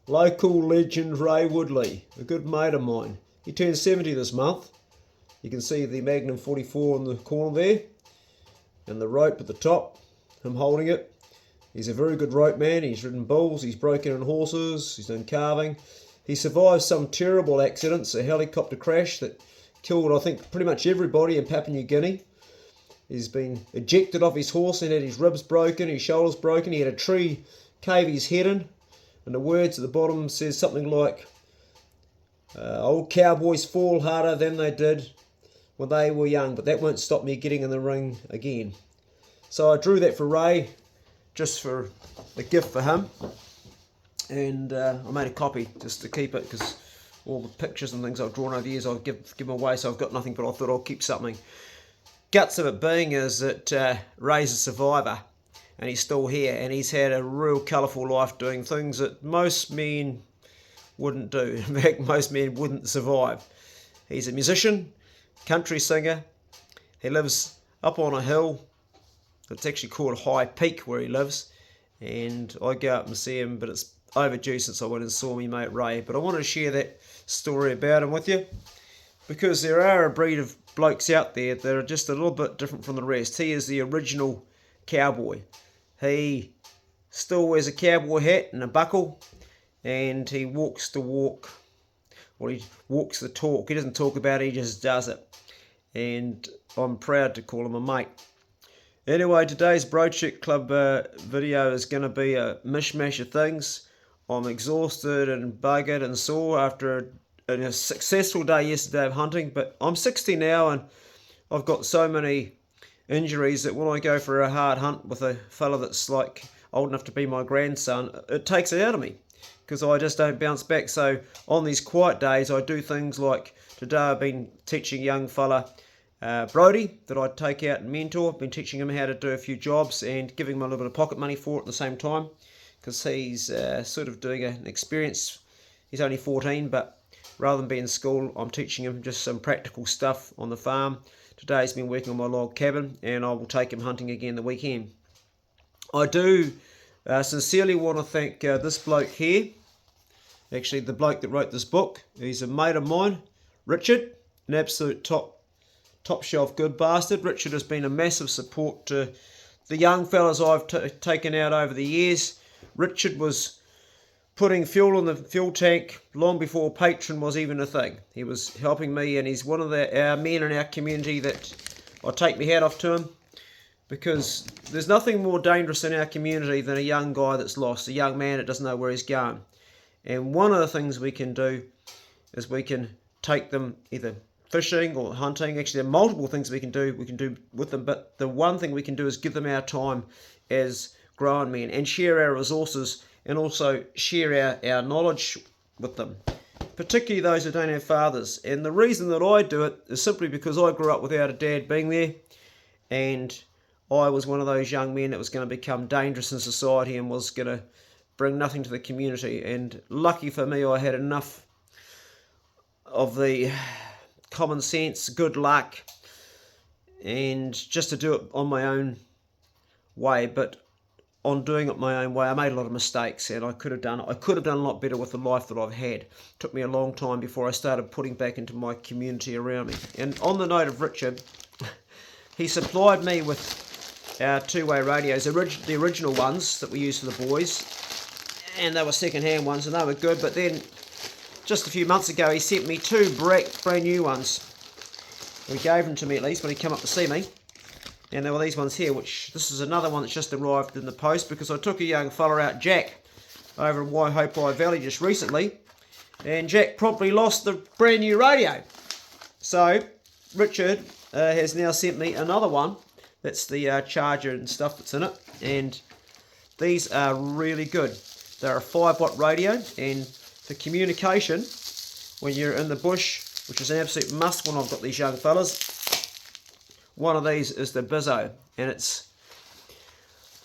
local legend Ray Woodley, a good mate of mine. He turned 70 this month. You can see the Magnum 44 in the corner there, and the rope at the top, him holding it. He's a very good rope man. He's ridden bulls, he's broken in horses, he's done calving. He survived some terrible accidents, a helicopter crash that killed, I think, pretty much everybody in Papua New Guinea. He's been ejected off his horse and had his ribs broken, his shoulders broken. He had a tree cave his head in. And the words at the bottom says something like, old cowboys fall harder than they did when they were young, but that won't stop me getting in the ring again. So I drew that for Ray, just for a gift for him. And I made a copy just to keep it, because all the pictures and things I've drawn over the years I'll give them away, so I've got nothing, but I thought I'll keep something. Guts of it being is that Ray's a survivor, and he's still here, and he's had a real colourful life doing things that most men wouldn't do. In fact, most men wouldn't survive. He's a musician, country singer. He lives up on a hill. It's actually called High Peak where he lives, and I go up and see him, but it's overdue since I went and saw me mate Ray. But I wanted to share that story about him with you, because there are a breed of blokes out there that are just a little bit different from the rest. He is the original cowboy. He still wears a cowboy hat and a buckle, and he walks the walk, or he walks the talk. He doesn't talk about it, he just does it. And I'm proud to call him a mate. Anyway, today's Brocheck Club video is going to be a mishmash of things. I'm exhausted and buggered and sore after a successful day yesterday of hunting, but I'm 60 now and I've got so many injuries that when I go for a hard hunt with a fella that's like old enough to be my grandson, it takes it out of me, because I just don't bounce back. So on these quiet days I do things like today I've been teaching a young fella Brody that I take out and mentor. I've been teaching him how to do a few jobs and giving him a little bit of pocket money for it at the same time, because he's sort of doing an experience. He's only 14, but rather than being in school, I'm teaching him just some practical stuff on the farm. Today he's been working on my log cabin, and I will take him hunting again the weekend. I do sincerely want to thank this bloke here, actually the bloke that wrote this book. He's a mate of mine, Richard, an absolute top shelf good bastard. Richard has been a massive support to the young fellas I've taken out over the years. Richard was putting fuel in the fuel tank long before Patreon was even a thing. He was helping me, and he's one of our men in our community that I take my hat off to him, because there's nothing more dangerous in our community than a young guy that's lost, a young man that doesn't know where he's going. And one of the things we can do is we can take them either fishing or hunting. Actually, there are multiple things we can do with them, but the one thing we can do is give them our time as grown men and share our resources, and also share our knowledge with them, particularly those who don't have fathers. And the reason that I do it is simply because I grew up without a dad being there, and I was one of those young men that was going to become dangerous in society and was going to bring nothing to the community. And lucky for me, I had enough of the common sense, good luck, and just to do it on my own way. But on doing it my own way, I made a lot of mistakes, and I could have done a lot better with the life that I've had. It took me a long time before I started putting back into my community around me. And on the note of Richard, he supplied me with our two-way radios, the original ones that we used for the boys, and they were second-hand ones, and they were good. But then just a few months ago he sent me two brand new ones. He gave them to me, at least, when he came up to see me. And there were these ones here, which this is another one that's just arrived in the post, because I took a young fella out, Jack, over in Waihopai Valley just recently, and Jack promptly lost the brand new radio. So Richard has now sent me another one. That's the charger and stuff that's in it, and these are really good. They're a 5-watt radio, and for communication when you're in the bush, which is an absolute must when I've got these young fellas, one of these is the Bizzo, and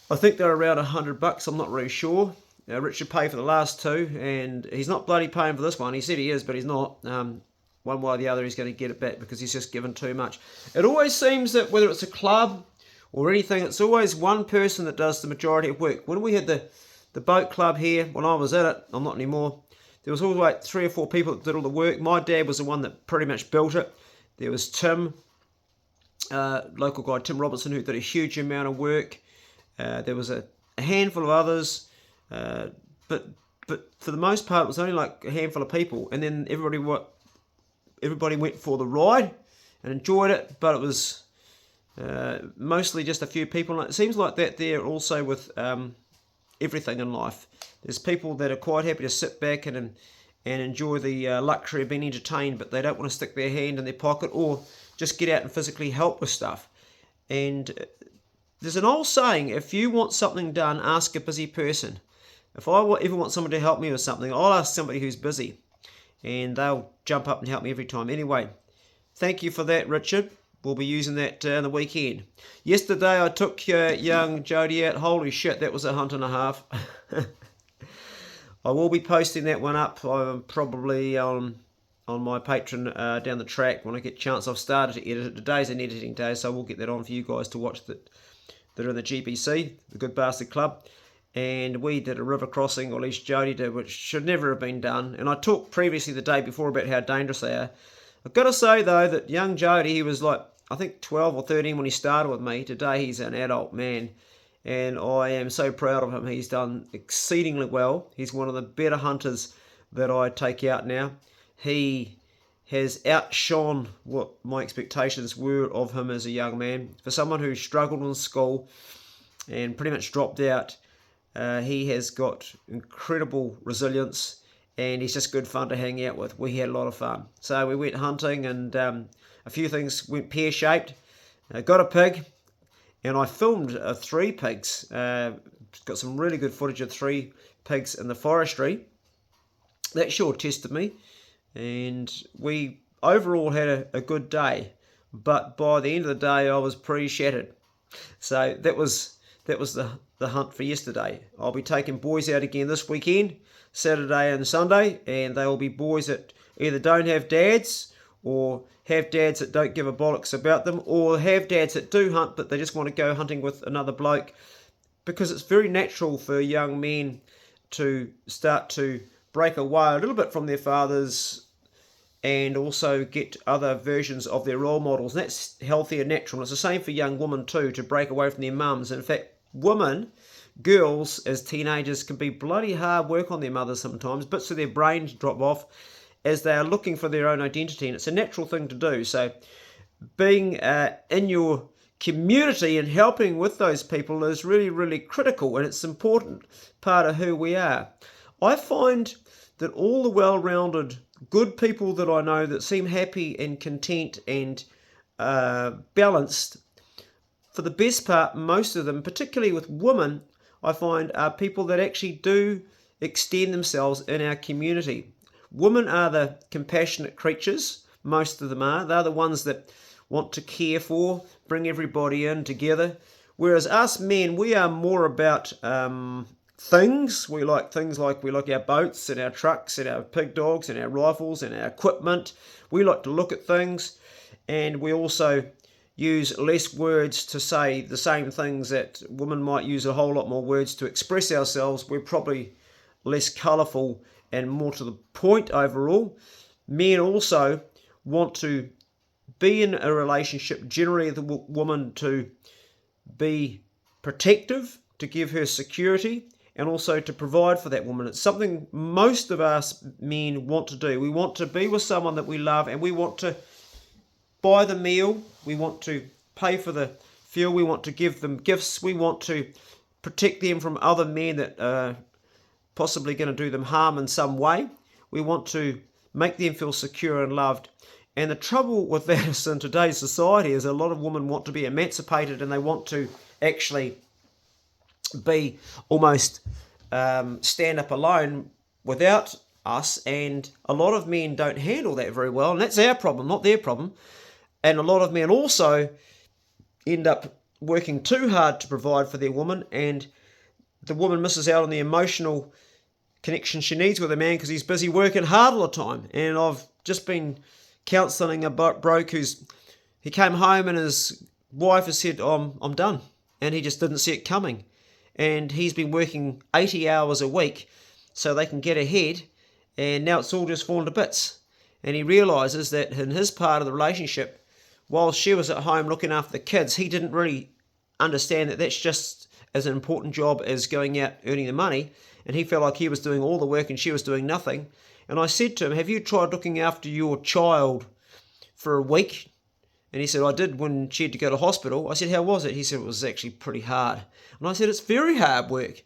I think they're around $100. I'm not really sure. Richard paid for the last two, and he's not bloody paying for this one. He said he is, but he's not. One way or the other, he's going to get it back, because he's just given too much. It always seems that whether it's a club or anything, it's always one person that does the majority of work. When we had the the boat club here, when I was in it, I'm not anymore, there was always like 3 or 4 people that did all the work. My dad was the one that pretty much built it. There was Tim, local guy Tim Robertson, who did a huge amount of work. There was a handful of others, but for the most part, it was only like a handful of people. And then everybody went for the ride and enjoyed it, but it was mostly just a few people. And it seems like that there also with everything in life. There's people that are quite happy to sit back and enjoy the luxury of being entertained, but they don't want to stick their hand in their pocket or just get out and physically help with stuff. And there's an old saying, if you want something done, ask a busy person. If I ever want someone to help me with something, I'll ask somebody who's busy, and they'll jump up and help me every time. Anyway, thank you for that, Richard. We'll be using that on the weekend. Yesterday I took young Jody out. Holy shit, that was a hunt and a half. I will be posting that one up probably on my Patreon down the track when I get a chance. I've started to edit it. Today's an editing day, so we'll get that on for you guys to watch that are in the GBC, the Good Bastard Club. And we did a river crossing, or at least Jody did, which should never have been done. And I talked previously the day before about how dangerous they are. I've got to say, though, that young Jody, he was like, I think 12 or 13 when he started with me. Today he's an adult man, and I am so proud of him. He's done exceedingly well. He's one of the better hunters that I take out now. He has outshone what my expectations were of him as a young man. For someone who struggled in school and pretty much dropped out, he has got incredible resilience, and he's just good fun to hang out with. We had a lot of fun. So we went hunting, and a few things went pear-shaped. Got a pig, and I filmed 3 pigs. Got some really good footage of 3 pigs in the forestry. That sure tested me, and we overall had a good day. But by the end of the day, I was pretty shattered. So that was the hunt for yesterday. I'll be taking boys out again this weekend, Saturday and Sunday, and they will be boys that either don't have dads, or have dads that don't give a bollocks about them, or have dads that do hunt but they just want to go hunting with another bloke, because it's very natural for young men to start to break away a little bit from their fathers and also get other versions of their role models, and that's healthy and natural. And it's the same for young women too, to break away from their mums. And in fact, girls as teenagers can be bloody hard work on their mothers sometimes. Bits of their brains drop off as they are looking for their own identity, and it's a natural thing to do. So being in your community and helping with those people is really, really critical, and it's an important part of who we are. I find that all the well-rounded, good people that I know that seem happy and content and balanced, for the best part, most of them, particularly with women, I find are people that actually do extend themselves in our community. Women are the compassionate creatures, most of them are. They're the ones that want to care for, bring everybody in together. Whereas us men, we are more about things. We like things like we like our boats and our trucks and our pig dogs and our rifles and our equipment. We like to look at things, and we also use less words to say the same things that women might use a whole lot more words to express ourselves. We're probably less colourful and more to the point overall. Men also want to be in a relationship, generally the woman to be protective, to give her security, and also to provide for that woman. It's something most of us men want to do. We want to be with someone that we love, and we want to buy the meal, we want to pay for the fuel, we want to give them gifts, we want to protect them from other men that are possibly going to do them harm in some way. We want to make them feel secure and loved. And the trouble with that is, in today's society, is a lot of women want to be emancipated, and they want to actually be almost stand up alone without us, and a lot of men don't handle that very well, and that's our problem, not their problem. And a lot of men also end up working too hard to provide for their woman, and the woman misses out on the emotional connection she needs with a man because he's busy working hard all the time. And I've just been counselling a bloke he came home and his wife has said, I'm done. And he just didn't see it coming. and he's been working 80 hours a week so they can get ahead, and now it's all just fallen to bits. And he realises that in his part of the relationship, while she was at home looking after the kids, he didn't really understand that that's just as an important job as going out earning the money, and he felt like he was doing all the work and she was doing nothing. And I said to him, have you tried looking after your child for a week? And he said, I did when she had to go to hospital. I said, how was it? He said, it was actually pretty hard. And I said, it's very hard work.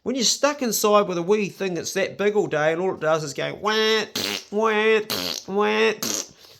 When you're stuck inside with a wee thing that's that big all day and all it does is go wah, wah, wah.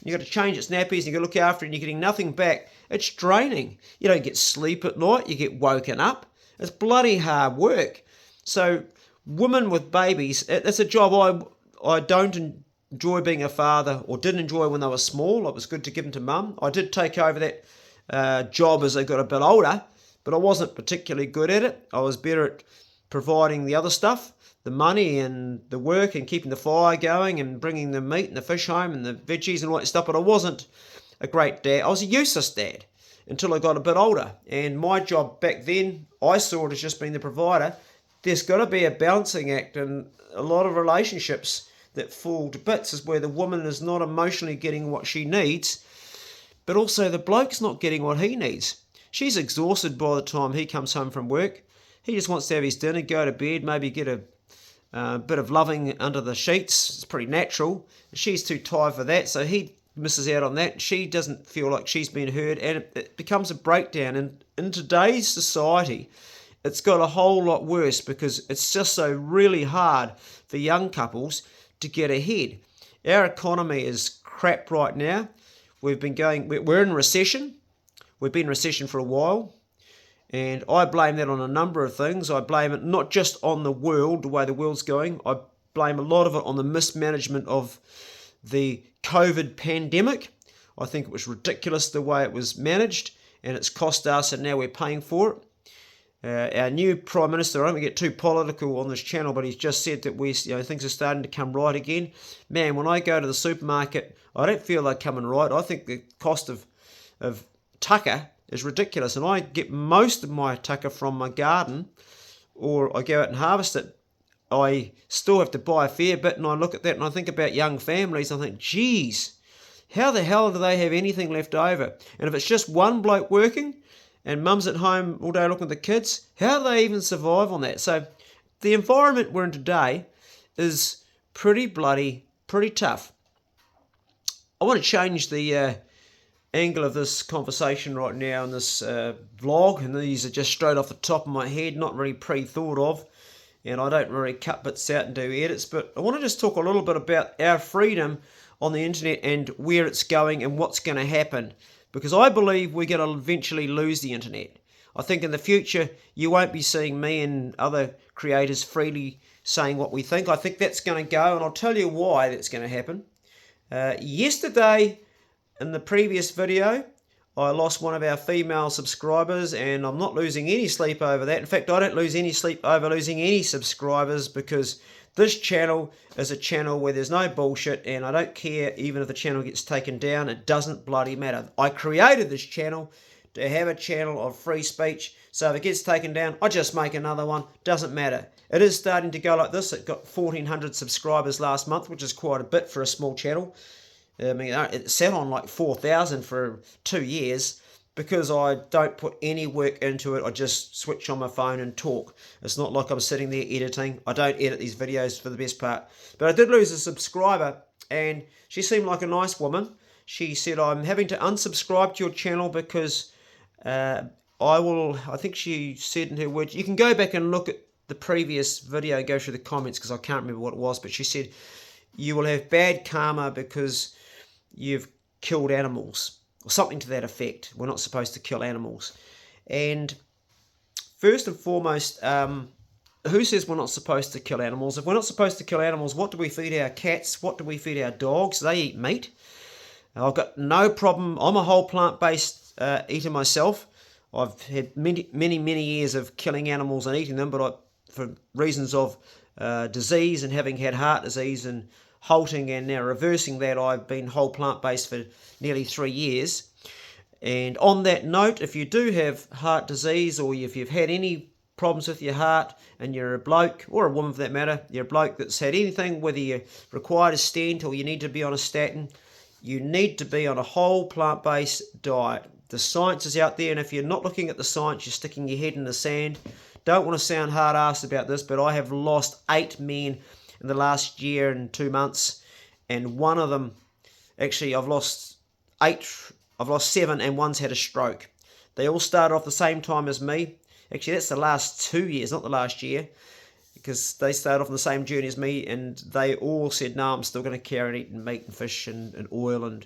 You've got to change its nappies and you've got to look after it and you're getting nothing back. It's draining. You don't get sleep at night. You get woken up. It's bloody hard work. So women with babies, it's a job I don't enjoy being a father, or didn't enjoy when they were small. It was good to give them to mum. I did take over that job as they got a bit older, but I wasn't particularly good at it. I was better at providing the other stuff, the money and the work and keeping the fire going and bringing the meat and the fish home and the veggies and all that stuff, but I wasn't a great dad. I was a useless dad until I got a bit older. And my job back then, I saw it as just being the provider. There's got to be a balancing act, and a lot of relationships that fall to bits is where the woman is not emotionally getting what she needs, but also the bloke's not getting what he needs. She's exhausted by the time he comes home from work. He just wants to have his dinner, go to bed, maybe get a bit of loving under the sheets. It's pretty natural. She's too tired for that, so he misses out on that. She doesn't feel like she's been heard, and it becomes a breakdown. And in today's society, it's got a whole lot worse because it's just so really hard for young couples to get ahead. Our economy is crap right now. We're in recession. We've been in recession for a while. And I blame that on a number of things. I blame it not just on the world, the way the world's going. I blame a lot of it on the mismanagement of the COVID pandemic. I think it was ridiculous the way it was managed, and it's cost us, and now we're paying for it. Our new Prime Minister, I don't want to get too political on this channel, but he's just said that things are starting to come right again. Man, when I go to the supermarket, I don't feel they're coming right. I think the cost of tucker is ridiculous, and I get most of my tucker from my garden, or I go out and harvest it. I still have to buy a fair bit, and I look at that and I think about young families. I think, geez, how the hell do they have anything left over? And if it's just one bloke working and mum's at home all day looking at the kids, how do they even survive on that? So the environment we're in today is pretty tough. I want to change the angle of this conversation right now in this vlog, and these are just straight off the top of my head, not really pre-thought of, and I don't really cut bits out and do edits, but I want to just talk a little bit about our freedom on the internet and where it's going and what's going to happen, because I believe we're going to eventually lose the internet. I think in the future you won't be seeing me and other creators freely saying what we think. I think that's going to go, and I'll tell you why that's going to happen. Yesterday, in the previous video, I lost one of our female subscribers, and I'm not losing any sleep over that. In fact, I don't lose any sleep over losing any subscribers, because this channel is a channel where there's no bullshit, and I don't care even if the channel gets taken down. It doesn't bloody matter. I created this channel to have a channel of free speech, so if it gets taken down, I just make another one. Doesn't matter. It is starting to go like this. It got 1,400 subscribers last month, which is quite a bit for a small channel. I mean, it sat on like 4,000 for 2 years because I don't put any work into it. I just switch on my phone and talk. It's not like I'm sitting there editing. I don't edit these videos for the best part. But I did lose a subscriber, and she seemed like a nice woman. She said, I'm having to unsubscribe to your channel because I think she said in her words, you can go back and look at the previous video and go through the comments because I can't remember what it was, but she said, you will have bad karma because you've killed animals, or something to that effect. We're not supposed to kill animals. And first and foremost, who says we're not supposed to kill animals? If we're not supposed to kill animals, what do we feed our cats? What do we feed our dogs? They eat meat. I've got no problem. I'm a whole plant-based eater myself. I've had many years of killing animals and eating them, but for reasons of disease and having had heart disease and halting and now reversing that, I've been whole plant-based for nearly 3 years. And on that note, if you do have heart disease, or if you've had any problems with your heart and you're a bloke, or a woman for that matter, you're a bloke that's had anything, whether you're required a stent or you need to be on a statin, you need to be on a whole plant-based diet. The science is out there, and if you're not looking at the science, you're sticking your head in the sand. Don't want to sound hard-assed about this, but I have lost 8 men in the last year and 2 months, and one of them, actually I've lost 7, and one's had a stroke. They all started off the same time as me. Actually, that's the last 2 years, not the last year, because they started off on the same journey as me, and they all said, no, I'm still going to carry on eating meat and fish and oil and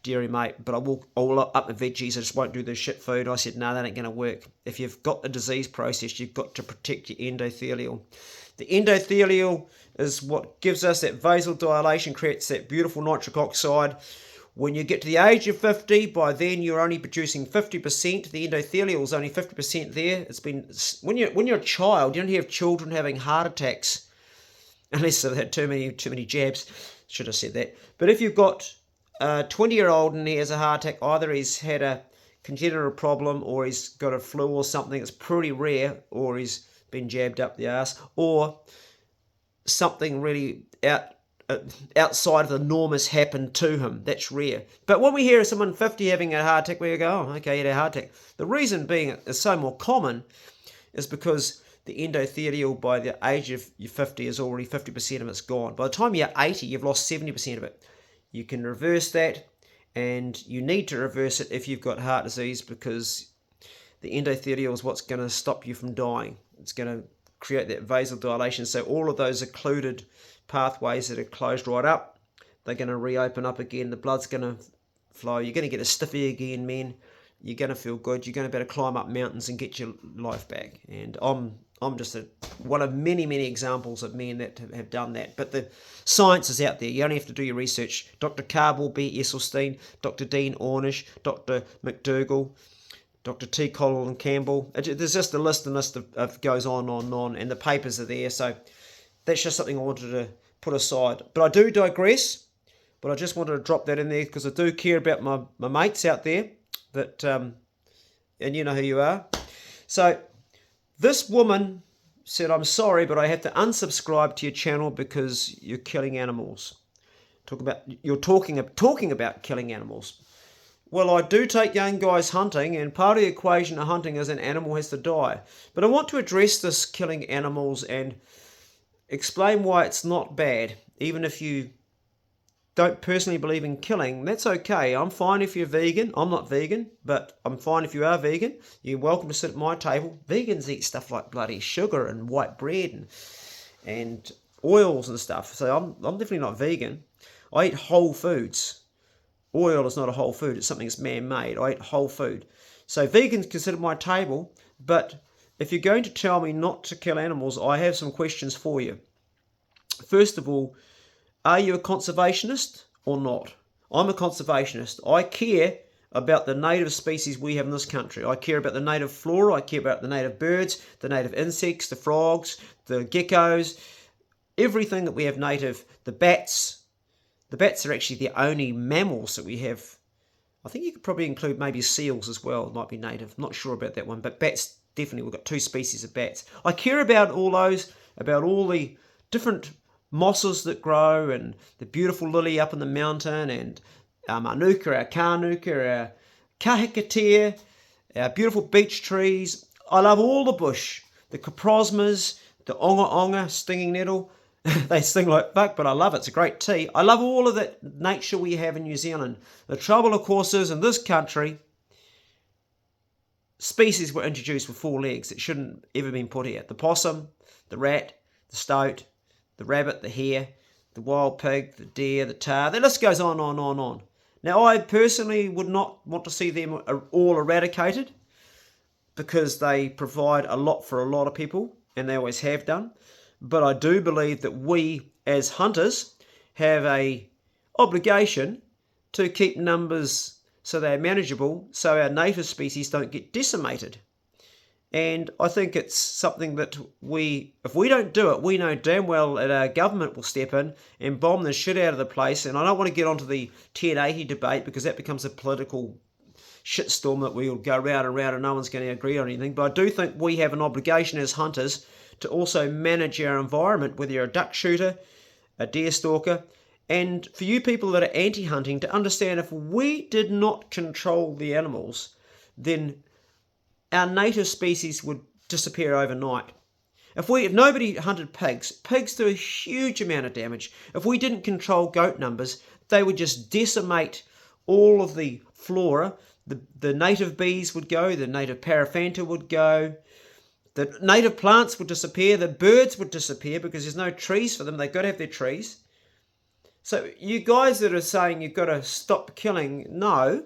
dairy, mate, but I will up the veggies. I just won't do the shit food. I said, no, that ain't going to work. If you've got a disease process, you've got to protect your endothelial. The endothelial is what gives us that vasodilation, creates that beautiful nitric oxide. When you get to the age of 50, by then you're only producing 50%. The endothelial is only 50% there. It's been when you're a child, you don't have children having heart attacks unless they've had too many jabs. Should have said that. But if you've got a 20-year-old and he has a heart attack, either he's had a congenital problem or he's got a flu or something. It's pretty rare, or he's been jabbed up the arse, or something really outside of the norm has happened to him. That's rare. But when we hear of someone 50 having a heart attack, we go, oh, okay, he had a heart attack. The reason being it's so more common is because the endothelial by the age of your 50 is already 50% of it's gone. By the time you're 80, you've lost 70% of it. You can reverse that, and you need to reverse it if you've got heart disease, because the endothelial is what's going to stop you from dying. It's going to create that vasodilation. So all of those occluded pathways that are closed right up, they're going to reopen up again. The blood's going to flow. You're going to get a stiffy again, men. You're going to feel good. You're going to be able to climb up mountains and get your life back. And I'm just one of many, many examples of men that have done that. But the science is out there. You only have to do your research. Dr. Carball B. Esselstyn, Dr. Dean Ornish, Dr. McDougall, Dr. T. Colin Campbell. There's just a list of goes on, and the papers are there. So that's just something I wanted to put aside. But I do digress. But I just wanted to drop that in there because I do care about my mates out there. That and you know who you are. So this woman said, I'm sorry, but I have to unsubscribe to your channel because you're killing animals. You're talking about killing animals. Well, I do take young guys hunting, and part of the equation of hunting is an animal has to die. But I want to address this killing animals and explain why it's not bad. Even if you don't personally believe in killing, that's okay. I'm fine if you're vegan. I'm not vegan, but I'm fine if you are vegan. You're welcome to sit at my table. Vegans eat stuff like bloody sugar and white bread and oils and stuff. So I'm definitely not vegan. I eat whole foods. Oil is not a whole food. It's something that's man-made. I eat whole food. So vegans can sit at my table, but if you're going to tell me not to kill animals, I have some questions for you. First of all, are you a conservationist or not? I'm a conservationist. I care about the native species we have in this country. I care about the native flora. I care about the native birds, the native insects, the frogs, the geckos, everything that we have native. The bats. The bats are actually the only mammals that we have. I think you could probably include maybe seals as well. It might be native. I'm not sure about that one. But bats, definitely. We've got 2 species of bats. I care about all those, about all the different mosses that grow, and the beautiful lily up in the mountain, and our manuka, our karnuka, our kahikatea, our beautiful beech trees. I love all the bush, the coprosmas, the onga onga, stinging nettle. They sting like fuck, but I love it. It's a great tea. I love all of that nature we have in New Zealand. The trouble, of course, is in this country, species were introduced with 4 legs that shouldn't ever been put here. The possum, the rat, the stoat, the rabbit, the hare, the wild pig, the deer, the tar. The list goes on. Now, I personally would not want to see them all eradicated because they provide a lot for a lot of people, and they always have done. But I do believe that we, as hunters, have a obligation to keep numbers so they're manageable, so our native species don't get decimated. And I think it's something that if we don't do it, we know damn well that our government will step in and bomb the shit out of the place. And I don't want to get onto the 1080 debate because that becomes a political shitstorm that we'll go round and round and no one's going to agree on anything. But I do think we have an obligation as hunters to also manage our environment, whether you're a duck shooter, a deer stalker, and for you people that are anti-hunting, to understand if we did not control the animals, then our native species would disappear overnight. If nobody hunted pigs do a huge amount of damage. If we didn't control goat numbers, they would just decimate all of the flora. The native bees would go, the native paraphanta would go, the native plants would disappear, the birds would disappear because there's no trees for them. They've got to have their trees. So you guys that are saying you've got to stop killing, no,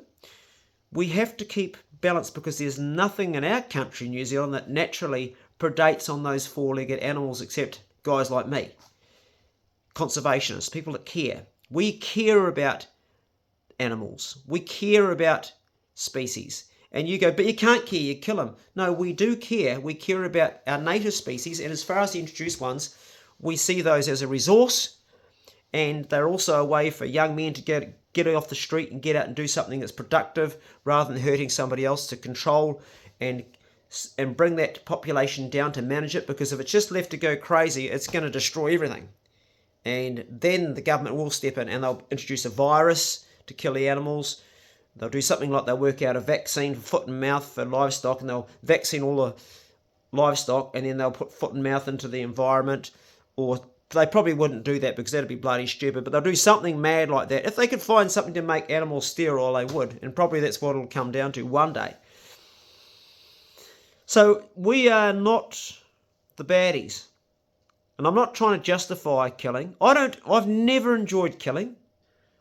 we have to keep balance because there's nothing in our country, New Zealand, that naturally predates on those four-legged animals except guys like me, conservationists, people that care. We care about animals. We care about species. And you go, but you can't care, you kill them. No, we do care. We care about our native species, and as far as the introduced ones, we see those as a resource, and they're also a way for young men to get off the street and get out and do something that's productive rather than hurting somebody else, to control and bring that population down, to manage it, because if it's just left to go crazy, it's going to destroy everything. And then the government will step in and they'll introduce a virus to kill the animals. They'll do something like they'll work out a vaccine for foot and mouth for livestock, and they'll vaccine all the livestock, and then they'll put foot and mouth into the environment. Or they probably wouldn't do that because that'd be bloody stupid, but they'll do something mad like that. If they could find something to make animals sterile, they would, and probably that's what it'll come down to one day. So we are not the baddies. And I'm not trying to justify killing. I've never enjoyed killing.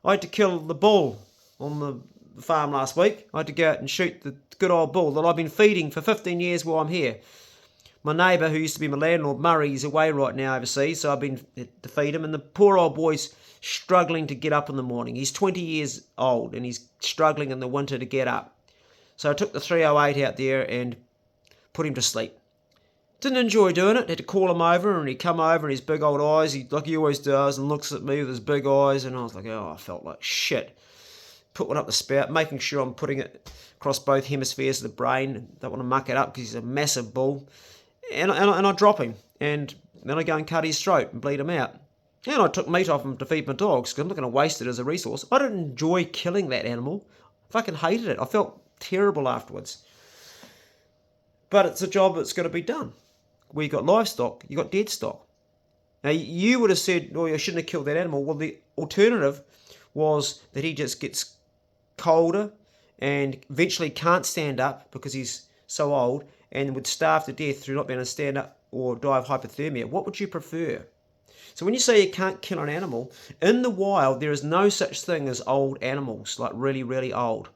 I had to kill the bull on the farm last week. I had to go out and shoot the good old bull that I've been feeding for 15 years while I'm here. My neighbour, who used to be my landlord, Murray, is away right now overseas, so I've been to feed him, and the poor old boy's struggling to get up in the morning. He's 20 years old, and he's struggling in the winter to get up. So I took the 308 out there and put him to sleep. Didn't enjoy doing it. Had to call him over, and he'd come over, and his big old eyes, like he always does, and looks at me with his big eyes, and I was like, oh, I felt like shit. Put one up the spout, making sure I'm putting it across both hemispheres of the brain. Don't want to muck it up because he's a massive bull. And I drop him, and then I go and cut his throat and bleed him out. And I took meat off him to feed my dogs because I'm not going to waste it as a resource. I didn't enjoy killing that animal. I fucking hated it. I felt terrible afterwards. But it's a job that's got to be done. Where you got livestock, you got dead stock. Now you would have said, oh, you shouldn't have killed that animal. Well, the alternative was that he just gets colder and eventually can't stand up because he's so old, and would starve to death through not being able to stand up or die of hypothermia. What would you prefer? So when you say you can't kill an animal, in the wild there is no such thing as old animals, like really, really old.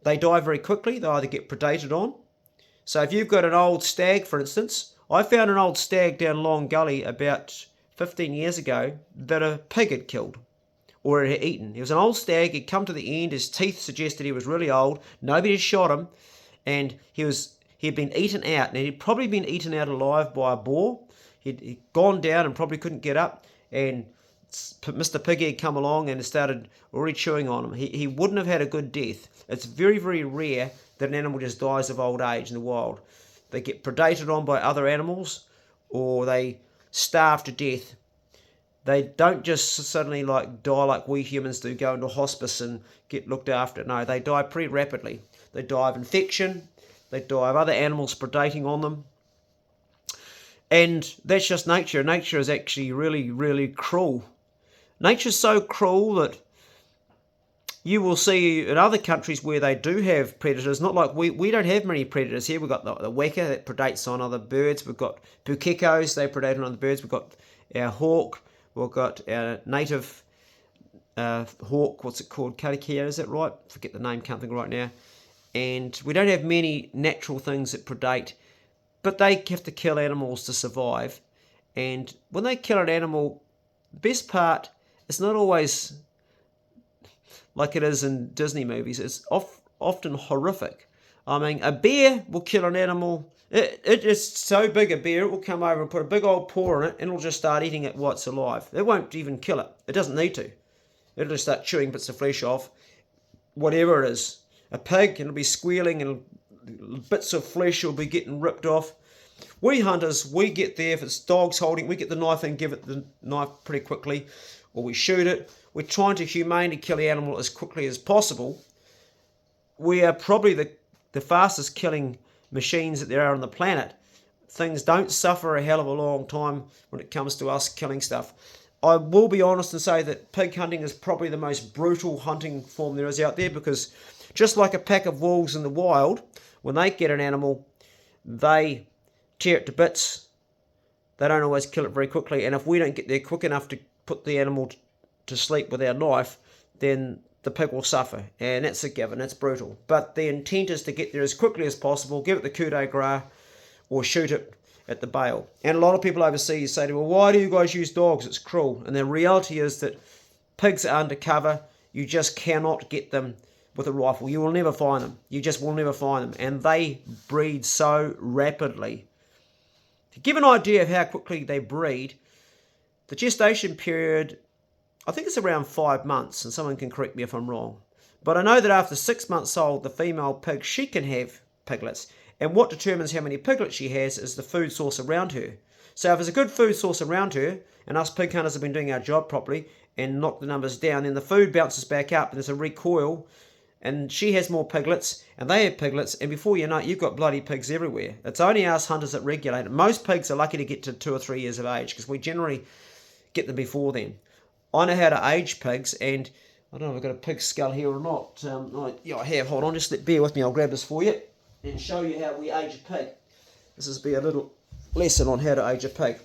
They die very quickly. They either get predated on. So if you've got an old stag, for instance, I found an old stag down Long Gully about 15 years ago that a pig had killed or it had eaten. He was an old stag. He'd come to the end. His teeth suggested he was really old. Nobody had shot him, and he'd been eaten out, and he'd probably been eaten out alive by a boar. He'd gone down and probably couldn't get up, and Mr. Piggy had come along and started already chewing on him. He wouldn't have had a good death. It's very, very rare that an animal just dies of old age in the wild. They get predated on by other animals, or they starve to death. They don't just suddenly die like we humans do, go into hospice and get looked after. No, they die pretty rapidly. They die of infection. They die of other animals predating on them. And that's just nature. Nature is actually really, really cruel. Nature's so cruel that you will see in other countries where they do have predators, not like we don't have many predators here. We've got the weka that predates on other birds. We've got bukekos, they predate on other birds. We've got our hawk. We've got our native hawk, what's it called? Karakia, is that right? Forget the name, can't think right now. And we don't have many natural things that predate, but they have to kill animals to survive. And when they kill an animal, the best part, it's not always like it is in Disney movies. It's often horrific. I mean, a bear will kill an animal. It is so big, a bear, it will come over and put a big old paw in it, and it'll just start eating it while it's alive. It won't even kill it. It doesn't need to. It'll just start chewing bits of flesh off, whatever it is. a pig and it'll be squealing and bits of flesh will be getting ripped off. We hunters, we get there, if it's dogs holding, we get the knife and give it the knife pretty quickly, or we shoot it. We're trying to humanely kill the animal as quickly as possible. We are probably the fastest killing machines that there are on the planet. Things don't suffer a hell of a long time when it comes to us killing stuff. I will be honest and say that pig hunting is probably the most brutal hunting form there is out there, because just like a pack of wolves in the wild, when they get an animal, they tear it to bits. They don't always kill it very quickly, and if we don't get there quick enough to put the animal to sleep with our knife, then the pig will suffer, and that's a given, it's brutal. But the intent is to get there as quickly as possible, give it the coup de grace, or shoot it at the bail. And a lot of people overseas say to me, well, why do you guys use dogs? It's cruel. And the reality is that pigs are undercover. You just cannot get them with a rifle. You will never find them. You just will never find them. And they breed so rapidly. To give an idea of how quickly they breed, the gestation period, I think it's around 5 months, and someone can correct me if I'm wrong. But I know that after 6 months old, the female pig, she can have piglets. And what determines how many piglets she has is the food source around her. So if there's a good food source around her, and us pig hunters have been doing our job properly and knock the numbers down, then the food bounces back up and there's a recoil, and she has more piglets and they have piglets, and before you know it, you've got bloody pigs everywhere. It's only us hunters that regulate it. Most pigs are lucky to get to 2 or 3 years of age, because we generally get them before then. I know how to age pigs, and I don't know if I've got a pig skull here or not. Yeah, I have. Hold on, just bear with me. I'll grab this for you and show you how we age a pig. This will be a little lesson on how to age a pig.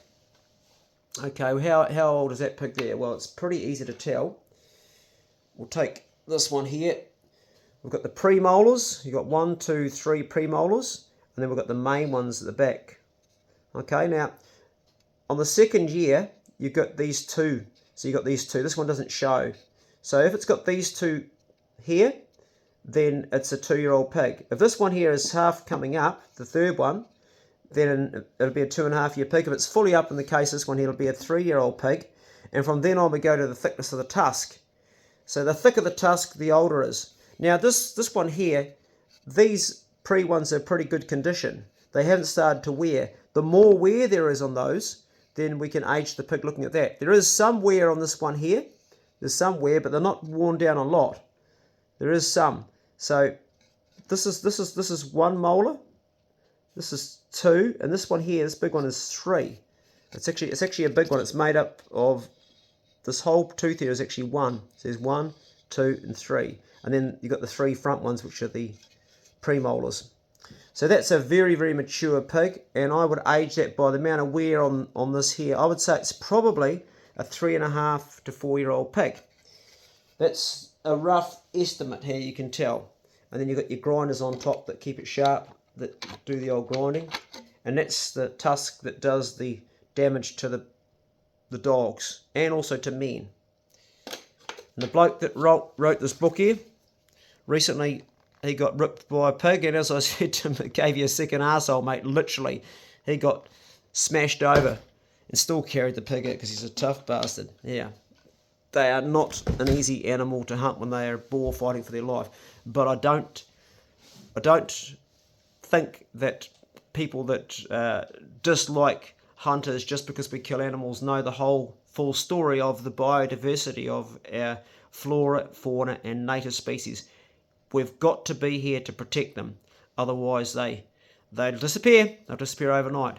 Okay, well, how old is that pig there? Well, it's pretty easy to tell. We'll take this one here. We've got the premolars. You've got 1, 2, 3 premolars, and then we've got the main ones at the back. Okay, now, on the second year, you've got these two. So you've got these two. This one doesn't show. So if it's got these two here, then it's a 2-year-old pig. If this one here is half coming up, the third one, then it'll be a 2.5-year pig. If it's fully up in the case, this one here will be a 3-year-old pig. And from then on, we go to the thickness of the tusk. So the thicker the tusk, the older it is. Now this one here, these pre-ones are pretty good condition. They haven't started to wear. The more wear there is on those, then we can age the pig looking at that. There is some wear on this one here. There's some wear, but they're not worn down a lot. There is some. So this is 1 molar. This is 2, and this one here, this big one, is 3. It's actually a big one. It's made up of, this whole tooth here is actually 1. So there's 1, 2, and 3, and then you've got the 3 front ones, which are the premolars. So that's a very, very mature pig, and I would age that by the amount of wear on this here. I would say it's probably a 3.5 to 4-year-old pig. That's a rough estimate here, you can tell. And then you've got your grinders on top that keep it sharp, that do the old grinding. And that's the tusk that does the damage to the dogs, and also to men. And the bloke that wrote this book here, recently he got ripped by a pig, and as I said to him, it gave you a second arsehole, mate. Literally, he got smashed over and still carried the pig out because he's a tough bastard. Yeah. They are not an easy animal to hunt when they are boar fighting for their life. But I don't think that people that dislike hunters just because we kill animals know the whole full story of the biodiversity of our flora, fauna, and native species. We've got to be here to protect them. Otherwise, they'll disappear. They'll disappear overnight.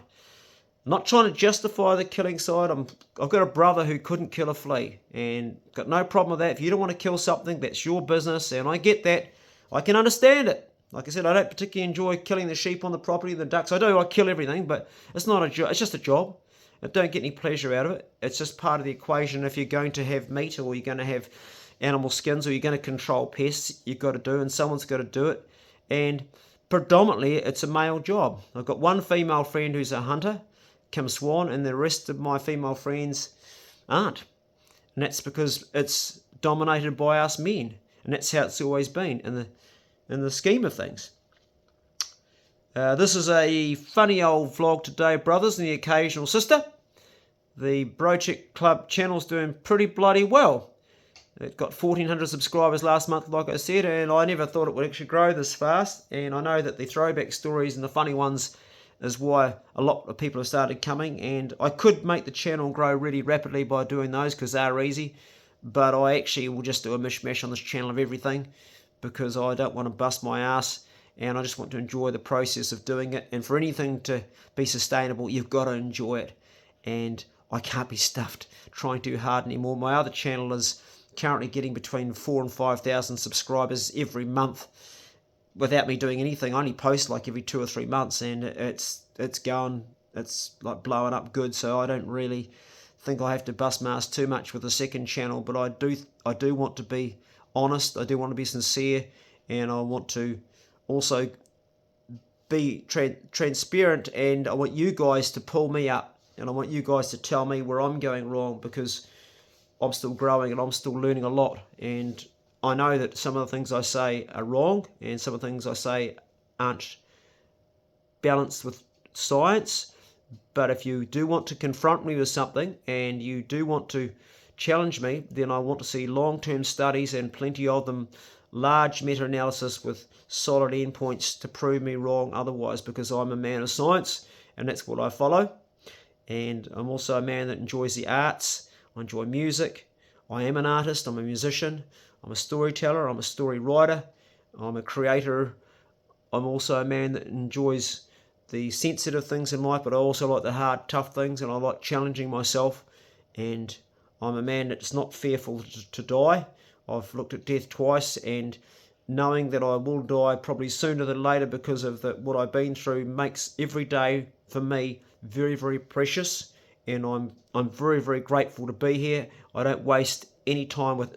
I'm not trying to justify the killing side. I've got a brother who couldn't kill a flea, and got no problem with that. If you don't want to kill something, that's your business, and I get that. I can understand it. Like I said, I don't particularly enjoy killing the sheep on the property, the ducks. I kill everything, but it's not a job. It's just a job. I don't get any pleasure out of it. It's just part of the equation. If you're going to have meat, or you're going to have animal skins, or you're going to control pests, you've got to do, and someone's got to do it. And predominantly, it's a male job. I've got one female friend who's a hunter, Kim Swan, and the rest of my female friends aren't. And that's because it's dominated by us men, and that's how it's always been in the scheme of things. This is a funny old vlog today, brothers, and the occasional sister. The Brochick Club channel's doing pretty bloody well. It got 1,400 subscribers last month, like I said, and I never thought it would actually grow this fast. And I know that the throwback stories and the funny ones is why a lot of people have started coming. And I could make the channel grow really rapidly by doing those because they're easy. But I actually will just do a mishmash on this channel of everything because I don't want to bust my ass. And I just want to enjoy the process of doing it. And for anything to be sustainable, you've got to enjoy it. And I can't be stuffed trying too hard anymore. My other channel is currently getting between 4,000 and 5,000 subscribers every month without me doing anything. I only post like every 2 or 3 months, and it's like blowing up good. So I don't really think I have to bust my ass too much with the second channel. But I do want to be honest. I do want to be sincere, and I want to also be transparent. And I want you guys to pull me up, and I want you guys to tell me where I'm going wrong, because I'm still growing and I'm still learning a lot. And I know that some of the things I say are wrong, and some of the things I say aren't balanced with science. But if you do want to confront me with something and you do want to challenge me, then I want to see long-term studies, and plenty of them, large meta-analysis with solid endpoints to prove me wrong otherwise, because I'm a man of science and that's what I follow. And I'm also a man that enjoys the arts. I enjoy music. I am an artist. I'm a musician. I'm a storyteller. I'm a story writer. I'm a creator. I'm also a man that enjoys the sensitive things in life, but I also like the hard, tough things, and I like challenging myself. And I'm a man that's not fearful to die. I've looked at death twice, and knowing that I will die probably sooner than later because of what I've been through makes every day for me very, very precious. And I'm very, very grateful to be here. I don't waste any time with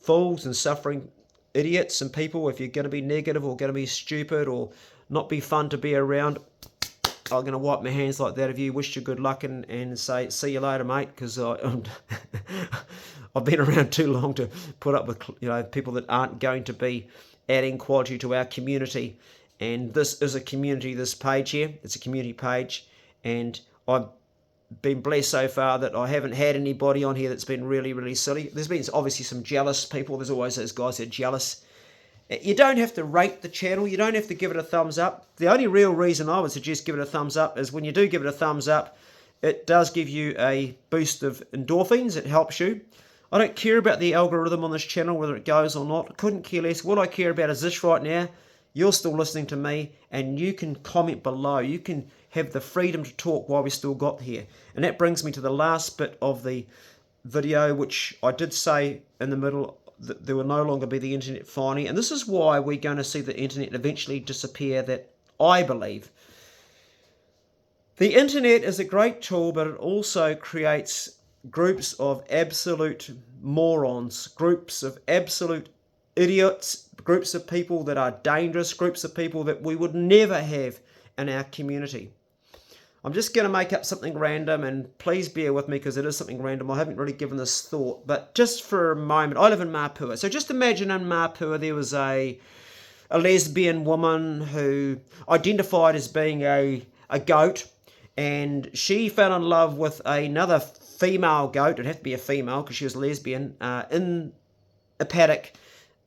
fools and suffering idiots and people. If you're going to be negative or going to be stupid or not be fun to be around, I'm going to wipe my hands like that of you, wish you good luck, and say, see you later, mate, because I've been around too long to put up with people that aren't going to be adding quality to our community. And this is a community, this page here. It's a community page, and I've been blessed so far that I haven't had anybody on here that's been really, really silly. There's been obviously some jealous people. There's always those guys that are jealous. You don't have to rate the channel. You don't have to give it a thumbs up. The only real reason I would suggest give it a thumbs up is when you do give it a thumbs up, it does give you a boost of endorphins. It helps you. I don't care about the algorithm on this channel, whether it goes or not. I couldn't care less. What I care about is this right now. You're still listening to me, and you can comment below. You can have the freedom to talk while we still got here. And that brings me to the last bit of the video, which I did say in the middle that there will no longer be the internet finally. And this is why we're going to see the internet eventually disappear, that I believe. The internet is a great tool, but it also creates groups of absolute morons, groups of absolute idiots, groups of people that are dangerous, groups of people that we would never have in our community. I'm just going to make up something random, and please bear with me because it is something random. I haven't really given this thought, but just for a moment, I live in Mapua. So just imagine in Mapua there was a lesbian woman who identified as being a goat, and she fell in love with another female goat. It'd have to be a female because she was lesbian, in a paddock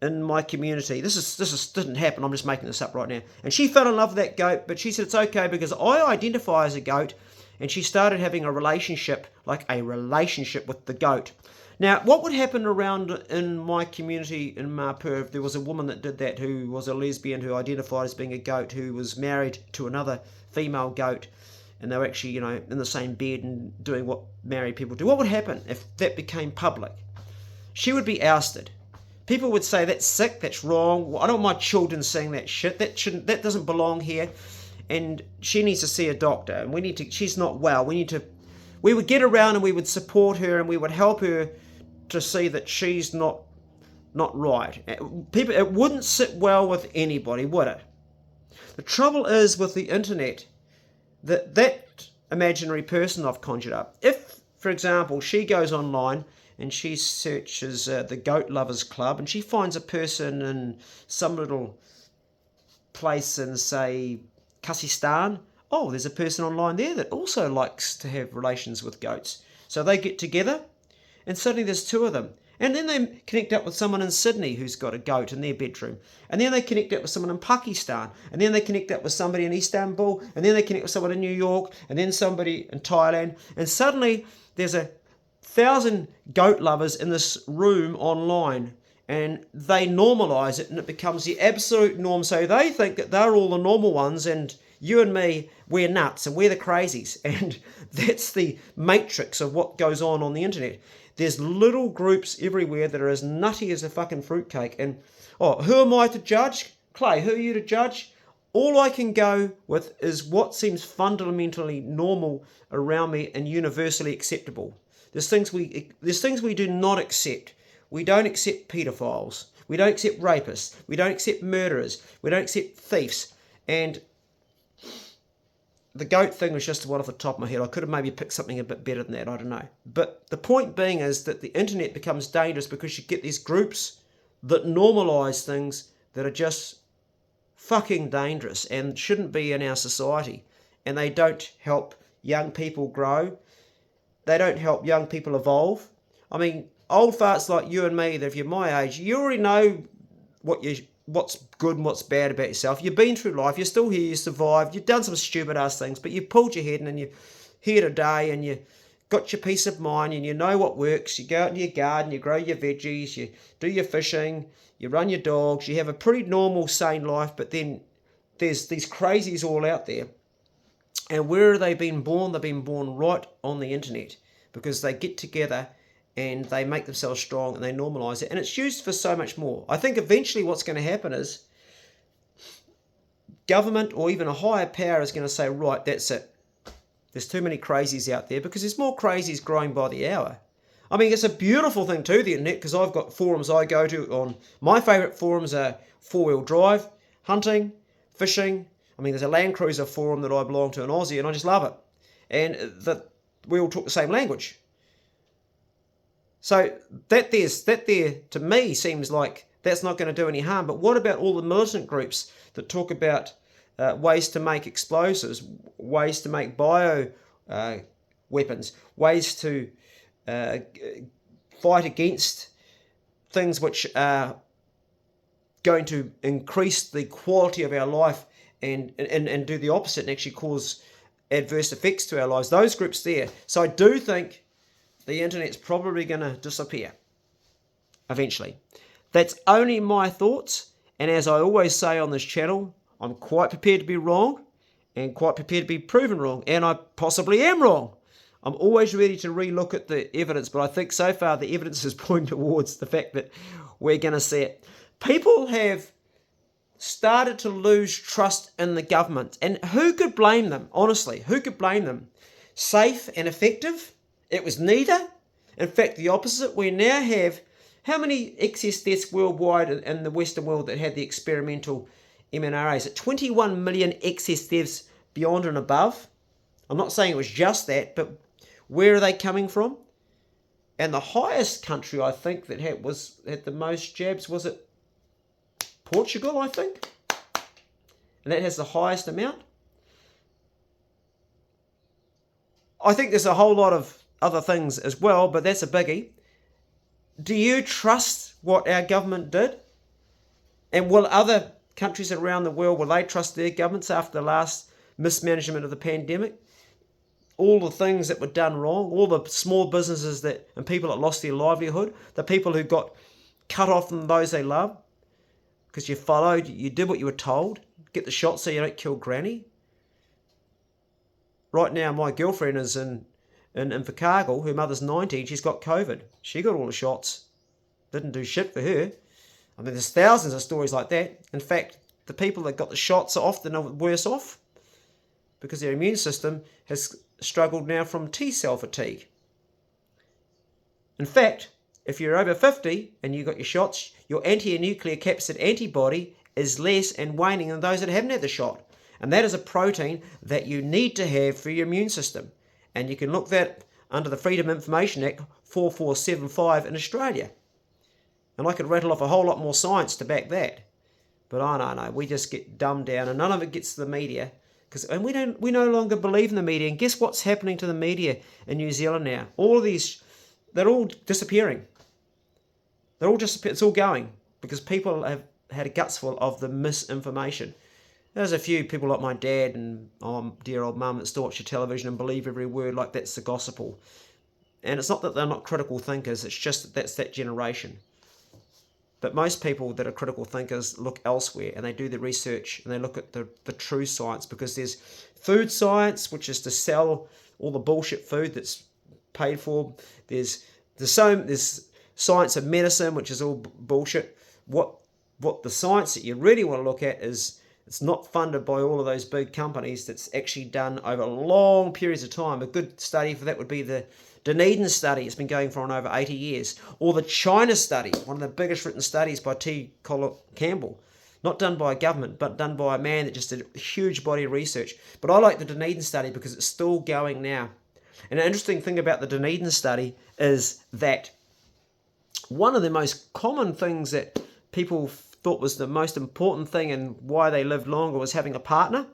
in my community. This didn't happen. I'm just making this up right now. And she fell in love with that goat, but she said it's okay because I identify as a goat. And she started having a relationship with the goat. Now, what would happen around in my community in Mapua if there was a woman that did that, who was a lesbian, who identified as being a goat, who was married to another female goat, and they were actually, in the same bed and doing what married people do? What would happen if that became public? She would be ousted. People would say, that's sick, that's wrong. I don't want my children seeing that shit. That doesn't belong here. And she needs to see a doctor. And she's not well. We would get around and we would support her and we would help her to see that she's not right. It wouldn't sit well with anybody, would it? The trouble is with the internet, that imaginary person I've conjured up, if, for example, she goes online and she searches the Goat Lovers Club, and she finds a person in some little place in, say, Kazakhstan. Oh, there's a person online there that also likes to have relations with goats. So they get together, and suddenly there's two of them. And then they connect up with someone in Sydney who's got a goat in their bedroom. And then they connect up with someone in Pakistan. And then they connect up with somebody in Istanbul. And then they connect with someone in New York. And then somebody in Thailand. And suddenly there's 1,000 goat lovers in this room online. And they normalise it and it becomes the absolute norm. So they think that they're all the normal ones and you and me, we're nuts and we're the crazies. And that's the matrix of what goes on the internet. There's little groups everywhere that are as nutty as a fucking fruitcake. And, who am I to judge? Clay, who are you to judge? All I can go with is what seems fundamentally normal around me and universally acceptable. There's things we do not accept. We don't accept paedophiles. We don't accept rapists. We don't accept murderers. We don't accept thieves. And the goat thing was just one off the top of my head. I could have maybe picked something a bit better than that. I don't know. But the point being is that the internet becomes dangerous because you get these groups that normalise things that are just fucking dangerous and shouldn't be in our society. And they don't help young people grow. They don't help young people evolve. I mean, old farts like you and me, that if you're my age, you already know what's good and what's bad about yourself. You've been through life, you're still here, you survived, you've done some stupid ass things, but you've pulled your head in and you're here today and you got your peace of mind and you know what works. You go out into your garden, you grow your veggies, you do your fishing, you run your dogs, you have a pretty normal, sane life, but then there's these crazies all out there. And where have they been born? They've been born right on the internet because they get together and they make themselves strong and they normalise it. And it's used for so much more. I think eventually what's going to happen is government or even a higher power is going to say, right, that's it. There's too many crazies out there because there's more crazies growing by the hour. I mean, it's a beautiful thing too, the internet, because I've got forums I go to on, my favourite forums are four-wheel drive, hunting, fishing. I mean, there's a Land Cruiser forum that I belong to in Aussie and I just love it. And we all talk the same language. So that there to me seems like that's not going to do any harm. But what about all the militant groups that talk about ways to make explosives, ways to make bio weapons, ways to fight against things which are going to increase the quality of our life and do the opposite and actually cause adverse effects to our lives? Those groups there. So I do think the internet's probably going to disappear eventually. That's only my thoughts, and as I always say on this channel, I'm quite prepared to be wrong and quite prepared to be proven wrong, and I possibly am wrong. I'm always ready to relook at the evidence, but I think so far the evidence is pointing towards the fact that we're going to see it. People have started to lose trust in the government, and who could blame them? Honestly, who could blame them? Safe and effective? It was neither. In fact, the opposite. We now have, how many excess deaths worldwide in the Western world that had the experimental mRNAs? At 21 million excess deaths beyond and above. I'm not saying it was just that, but where are they coming from? And the highest country, I think, that had the most jabs, was it Portugal, I think? And that has the highest amount. I think there's a whole lot of other things as well, but that's a biggie. Do you trust what our government did? And will other countries around the world, will they trust their governments after the last mismanagement of the pandemic? All the things that were done wrong, all the small businesses and people that lost their livelihood, the people who got cut off from those they love because you did what you were told, get the shot so you don't kill granny. Right now, my girlfriend is in Invercargill, her mother's 90, she's got COVID. She got all the shots. Didn't do shit for her. I mean, there's thousands of stories like that. In fact, the people that got the shots are often worse off because their immune system has struggled now from T-cell fatigue. In fact, if you're over 50 and you got your shots, your anti-nuclear capsid antibody is less and waning than those that haven't had the shot. And that is a protein that you need to have for your immune system. And you can look that under the Freedom Information Act 4475 in Australia. And I could rattle off a whole lot more science to back that. But I don't know, we just get dumbed down and none of it gets to the media. And we no longer believe in the media. And guess what's happening to the media in New Zealand now? All of these, they're all disappearing. They're all just, it's all going because people have had a gutsful of the misinformation. There's a few people like my dad and dear old mum that still watch your television and believe every word like that's the gospel. And it's not that they're not critical thinkers, it's just that that's that generation. But most people that are critical thinkers look elsewhere and they do the research and they look at the true science, because there's food science, which is to sell all the bullshit food that's paid for. There's science of medicine, which is all bullshit. What the science that you really want to look at is, it's not funded by all of those big companies. That's actually done over long periods of time. A good study for that would be the Dunedin study. It's been going for over 80 years. Or the China study, one of the biggest written studies by T. Colin Campbell. Not done by a government, but done by a man that just did a huge body of research. But I like the Dunedin study because it's still going now. And an interesting thing about the Dunedin study is that one of the most common things that people thought was the most important thing and why they lived longer was having a partner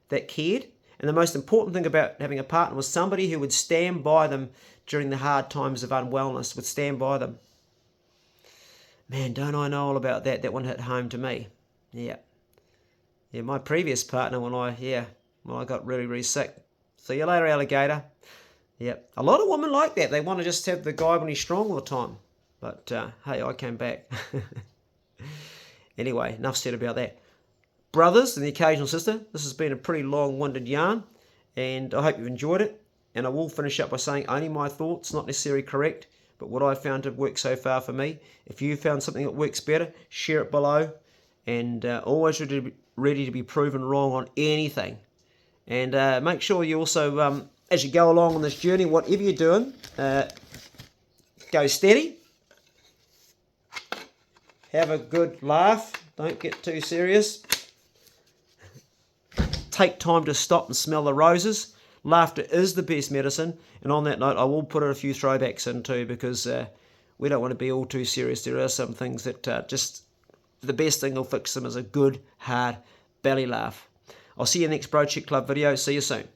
that cared. And the most important thing about having a partner was somebody who would stand by them during the hard times of unwellness, would stand by them. Man, don't I know all about that? That one hit home to me. Yeah, my previous partner, when I got really, really sick. See you later, alligator. Yeah, a lot of women like that. They want to just have the guy when he's strong all the time. But, hey, I came back. Anyway, enough said about that. Brothers and the occasional sister, this has been a pretty long-winded yarn, and I hope you've enjoyed it. And I will finish up by saying only my thoughts, not necessarily correct, but what I've found to work so far for me. If you found something that works better, share it below, and always ready to be proven wrong on anything. And make sure you also, as you go along on this journey, whatever you're doing, go steady. Have a good laugh. Don't get too serious. Take time to stop and smell the roses. Laughter is the best medicine. And on that note, I will put a few throwbacks in too, because we don't want to be all too serious. There are some things that just the best thing will fix them is a good, hard belly laugh. I'll see you in the next Bro Chick Club video. See you soon.